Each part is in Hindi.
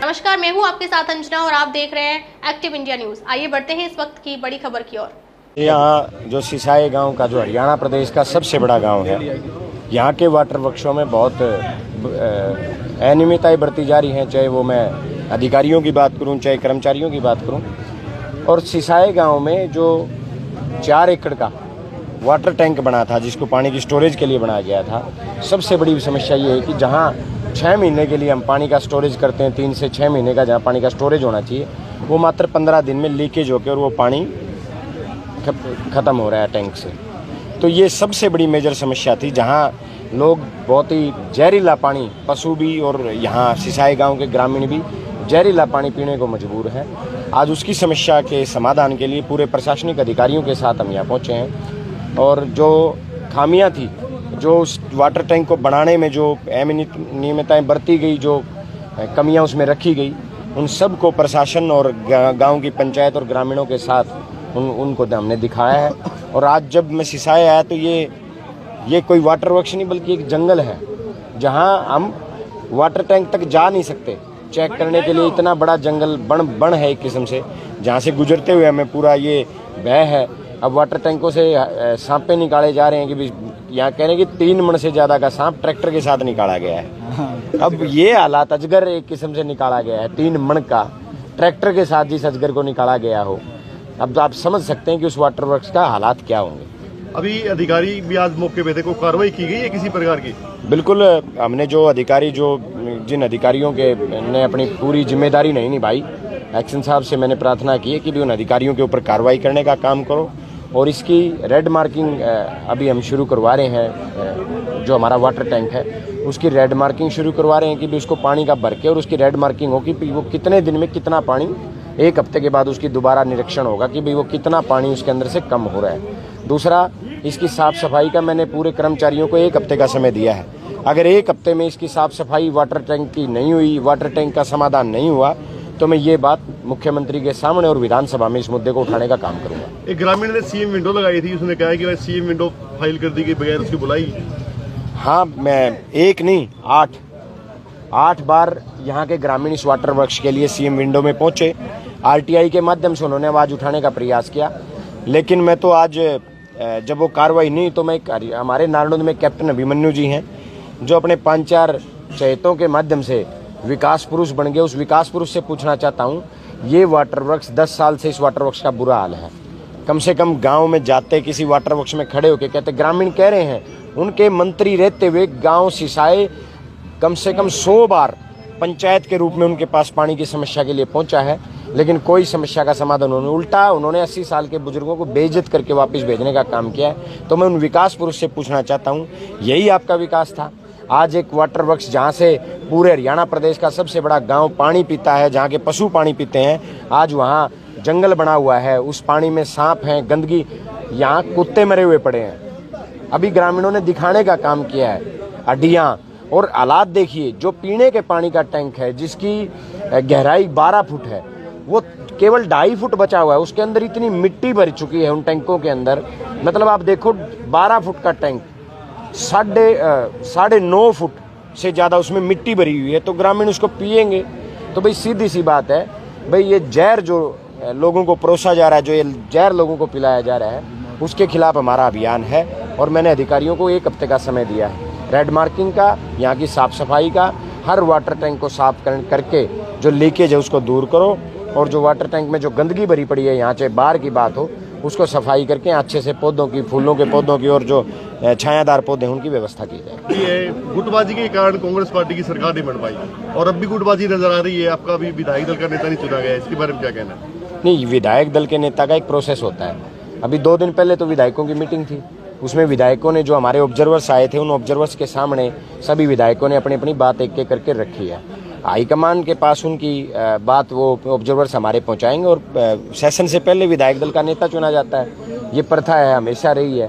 नमस्कार, मैं हूं आपके साथ अंजना और आप देख रहे हैं एक्टिव इंडिया न्यूज। आइए बढ़ते हैं इस वक्त की बड़ी खबर की ओर। यहाँ जो सिसाई गांव का जो हरियाणा प्रदेश का सबसे बड़ा गांव है, यहाँ के वाटर वर्क्सों में बहुत अनियमितताएं बरती जा रही हैं, चाहे वो मैं अधिकारियों की बात करूं चाहे कर्मचारियों की बात करूं। और सिसाई गांव में जो 4 एकड़ का वाटर टैंक बना था, जिसको पानी की स्टोरेज के लिए बनाया गया था, सबसे बड़ी समस्या ये है कि जहाँ 6 महीने के लिए हम पानी का स्टोरेज करते हैं, 3 से 6 महीने का जहाँ पानी का स्टोरेज होना चाहिए, वो मात्र 15 दिन में लीकेज होकर और वो पानी ख़त्म हो रहा है टैंक से। तो ये सबसे बड़ी मेजर समस्या थी, जहाँ लोग बहुत ही जहरीला पानी, पशु भी और यहाँ सिसाई गांव के ग्रामीण भी जहरीला पानी पीने को मजबूर हैं। आज उसकी समस्या के समाधान के लिए पूरे प्रशासनिक अधिकारियों के साथ हम यहाँ पहुँचे हैं और जो खामियाँ थी, जो उस वाटर टैंक को बनाने में जो अनियमितताएं बरती गई, जो कमियाँ उसमें रखी गई, उन सब को प्रशासन और गांव की पंचायत और ग्रामीणों के साथ उनको हमने दिखाया है। और आज जब मैं सिसाई आया तो ये कोई वाटर वर्क्स नहीं बल्कि एक जंगल है, जहां हम वाटर टैंक तक जा नहीं सकते। चेक करने के लिए इतना बड़ा जंगल बन है एक किस्म से, जहां से गुजरते हुए हमें पूरा ये भय है। अब वाटर टैंकों से सांपे निकाले जा रहे हैं कि यहाँ कह रहे हैं कि 3 मन से ज़्यादा का सांप ट्रैक्टर के साथ निकाला गया है। अब ये हालात, अजगर एक किस्म से निकाला गया है, 3 मन का ट्रैक्टर के साथ जिस अजगर को निकाला गया हो, अब तो आप समझ सकते हैं कि उस वाटर वर्क्स का हालात क्या होंगे। अभी अधिकारी भी आज मौके पे थे, कोई कार्रवाई की गई है किसी प्रकार की? बिल्कुल, हमने जिन अधिकारियों के ने अपनी पूरी जिम्मेदारी नहीं निभाई, एक्शन साहब से मैंने प्रार्थना की है कि भी उन अधिकारियों के ऊपर कार्रवाई करने का काम करो। और इसकी रेड मार्किंग अभी हम शुरू करवा रहे हैं, जो हमारा वाटर टैंक है उसकी रेड मार्किंग शुरू करवा रहे हैं कि भी उसको पानी का भर के और उसकी रेड मार्किंग हो कि वो कितने दिन में कितना पानी, 1 हफ्ते के बाद उसकी दोबारा निरीक्षण होगा कि भाई वो कितना पानी उसके अंदर से कम हो रहा है। दूसरा, इसकी साफ़ सफाई का मैंने पूरे कर्मचारियों को 1 हफ्ते का समय दिया है। अगर 1 हफ्ते में इसकी साफ़ सफाई वाटर टैंक की नहीं हुई, वाटर टैंक का समाधान नहीं हुआ, तो मैं ये बात मुख्यमंत्री के सामने और विधानसभा में इस मुद्दे को उठाने का काम करूंगा। एक ग्रामीण ने सीएम विंडो लगाई थी, उसने कहा कि सीएम विंडो फाइल कर दी गई बगैर उसकी बुलाई। हाँ, मैं 1 नहीं 8 बार यहाँ के ग्रामीण इस वाटर वर्क्स के लिए सीएम विंडो में पहुँचे। आरटीआई के माध्यम से उन्होंने आवाज़ उठाने का प्रयास किया, लेकिन मैं तो आज जब वो कार्रवाई नहीं, तो मैं हमारे नारनौंद में कैप्टन अभिमन्यु जी हैं, जो अपने 5-4 चहेतों के माध्यम से विकास पुरुष बन गए। उस विकास पुरुष से पूछना चाहता हूँ, ये वाटर वर्क्स 10 साल से इस वाटर वर्क्स का बुरा हाल है। कम से कम गांव में जाते, किसी वाटर वर्क्स में खड़े होकर कहते, ग्रामीण कह रहे हैं, उनके मंत्री रहते हुए गांव सिसाई कम से कम 100 बार पंचायत के रूप में उनके पास पानी की समस्या के लिए पहुंचा है, लेकिन कोई समस्या का समाधान उन्होंने 80 साल के बुजुर्गों को बेइज्जत करके वापस भेजने का काम किया है। तो मैं उन विकास पुरुष से पूछना चाहता हूँ, यही आपका विकास था? आज एक वाटर वर्क्स जहाँ से पूरे हरियाणा प्रदेश का सबसे बड़ा गांव पानी पीता है, जहाँ के पशु पानी पीते हैं, आज वहाँ जंगल बना हुआ है, उस पानी में सांप हैं, गंदगी, यहाँ कुत्ते मरे हुए पड़े हैं। अभी ग्रामीणों ने दिखाने का काम किया है, हड्डियाँ और हालात देखिए। जो पीने के पानी का टैंक है, जिसकी गहराई 12 फुट है, वो केवल 2.5 फुट बचा हुआ है। उसके अंदर इतनी मिट्टी भर चुकी है उन टैंकों के अंदर, मतलब आप देखो 12 फुट का टैंक, 9.5 फुट से ज़्यादा उसमें मिट्टी भरी हुई है। तो ग्रामीण उसको पिएंगे तो भाई सीधी सी बात है, भाई ये जहर जो लोगों को परोसा जा रहा है, जो ये जहर लोगों को पिलाया जा रहा है, उसके खिलाफ हमारा अभियान है। और मैंने अधिकारियों को 1 हफ्ते का समय दिया है, रेड मार्किंग का, यहाँ की साफ़ सफाई का, हर वाटर टैंक को साफ करके जो लीकेज है उसको दूर करो, और जो वाटर टैंक में जो गंदगी भरी पड़ी है, यहाँ चाहे बाहर की बात हो, उसको सफाई करके अच्छे से पौधों की, फूलों के पौधों की और जो छायादार पौधे उनकी व्यवस्था की जाए। ये गुटबाजी के कारण कांग्रेस पार्टी की सरकार नहीं बन पाई और अब भी गुटबाजी नजर आ रही है। आपका भी विधायक दल का नेता नहीं चुना गया, इसके बारे में क्या कहना है? नहीं, विधायक दल के नेता का एक प्रोसेस होता है। अभी 2 दिन पहले तो विधायकों की मीटिंग थी, उसमें विधायकों ने, जो हमारे ऑब्जर्वर्स आए थे, उन ऑब्जर्वर्स के सामने सभी विधायकों ने अपनी अपनी बात एक करके रखी है। हाईकमान के पास उनकी बात वो ऑब्जर्वर्स हमारे पहुंचाएंगे और सेशन से पहले विधायक दल का नेता चुना जाता है, ये प्रथा है, हमेशा रही है।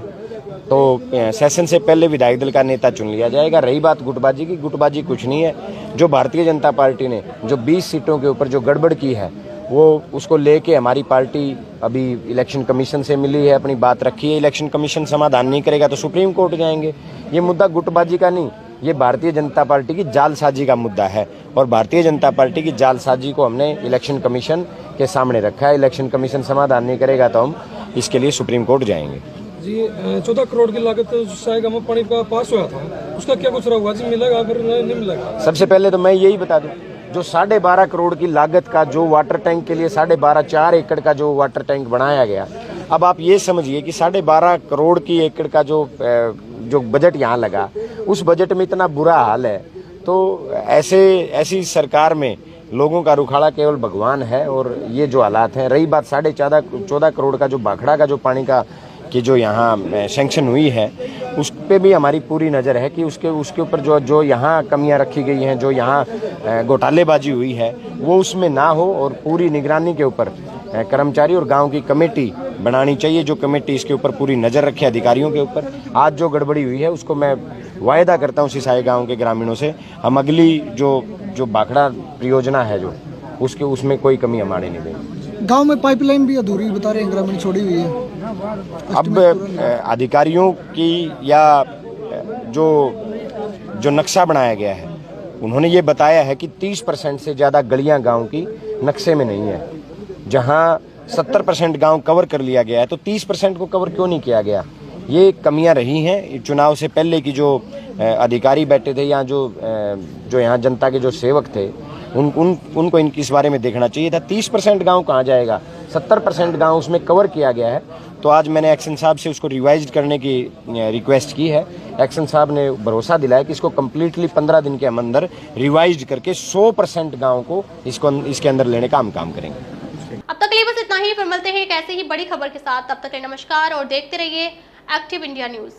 तो सेशन से पहले विधायक दल का नेता चुन लिया जाएगा। रही बात गुटबाजी की, गुटबाजी कुछ नहीं है। जो भारतीय जनता पार्टी ने जो 20 सीटों के ऊपर जो गड़बड़ की है, वो उसको लेके हमारी पार्टी अभी इलेक्शन कमीशन से मिली है, अपनी बात रखी है। इलेक्शन कमीशन समाधान नहीं करेगा तो सुप्रीम कोर्ट जाएंगे। ये मुद्दा गुटबाजी का नहीं, ये भारतीय जनता पार्टी की जालसाजी का मुद्दा है और भारतीय जनता पार्टी की जालसाजी को हमने इलेक्शन कमीशन के सामने रखा है। इलेक्शन कमीशन समाधान नहीं करेगा तो हम इसके लिए सुप्रीम कोर्ट जाएंगे। जी 14 करोड़ की लागत सिसाई गांव में पानी का पास हुआ था, उसका क्या कुछ हुआ जी? मिलेगा फिर नहीं मिलेगा? सबसे पहले तो मैं यही बता दूं, जो 12.5 करोड़ की लागत का जो वाटर टैंक के लिए 4 एकड़ का जो वाटर टैंक बनाया गया, अब आप ये समझिए कि 12.5 करोड़ की एकड़ का जो बजट यहाँ लगा, उस बजट में इतना बुरा हाल है। तो ऐसी सरकार में लोगों का रुखाड़ा केवल भगवान है। और ये जो हालात हैं, रही बात 14.5 करोड़ का जो भाखड़ा का जो पानी का की जो यहाँ सैंक्शन हुई है, उस पे भी हमारी पूरी नज़र है कि उसके ऊपर जो यहाँ कमियां रखी गई हैं, जो यहाँ घोटालेबाजी हुई है, वो उसमें ना हो और पूरी निगरानी के ऊपर कर्मचारी और गांव की कमेटी बनानी चाहिए, जो कमेटी इसके ऊपर पूरी नज़र रखे अधिकारियों के ऊपर। आज जो गड़बड़ी हुई है उसको मैं वायदा करता हूँ सिसाई गांव के ग्रामीणों से, हम अगली जो भाखड़ा परियोजना है जो उसमें कोई कमी हम आने नहीं देंगे। गांव में पाइपलाइन भी अधूरी बता रहे हैं, ग्रामीण छोड़ी हुई है। अब अधिकारियों की या जो नक्शा बनाया गया है, उन्होंने ये बताया है कि 30% से ज़्यादा गलियां गांव की नक्शे में नहीं है। जहां 70% गांव कवर कर लिया गया है, तो 30% को कवर क्यों नहीं किया गया? ये कमियां रही हैं। चुनाव से पहले की जो अधिकारी बैठे थे या जो यहाँ जनता के जो सेवक थे, उनको इस बारे में देखना चाहिए था। 30% गांव कहाँ जाएगा? 70% गांव उसमें कवर किया गया है। तो आज मैंने एक्शन साहब से उसको रिवाइज करने की रिक्वेस्ट की है। एक्शन साहब ने भरोसा दिलाया कि इसको कम्प्लीटली 15 दिन के अंदर रिवाइज करके 100% गाँव को इसके अंदर लेने का हम काम करेंगे। अब तक के लिए बस इतना ही, फिर मिलते हैं एक ऐसे ही बड़ी खबर के साथ। तब तक के लिए नमस्कार और देखते रहिए एक्टिव इंडिया न्यूज।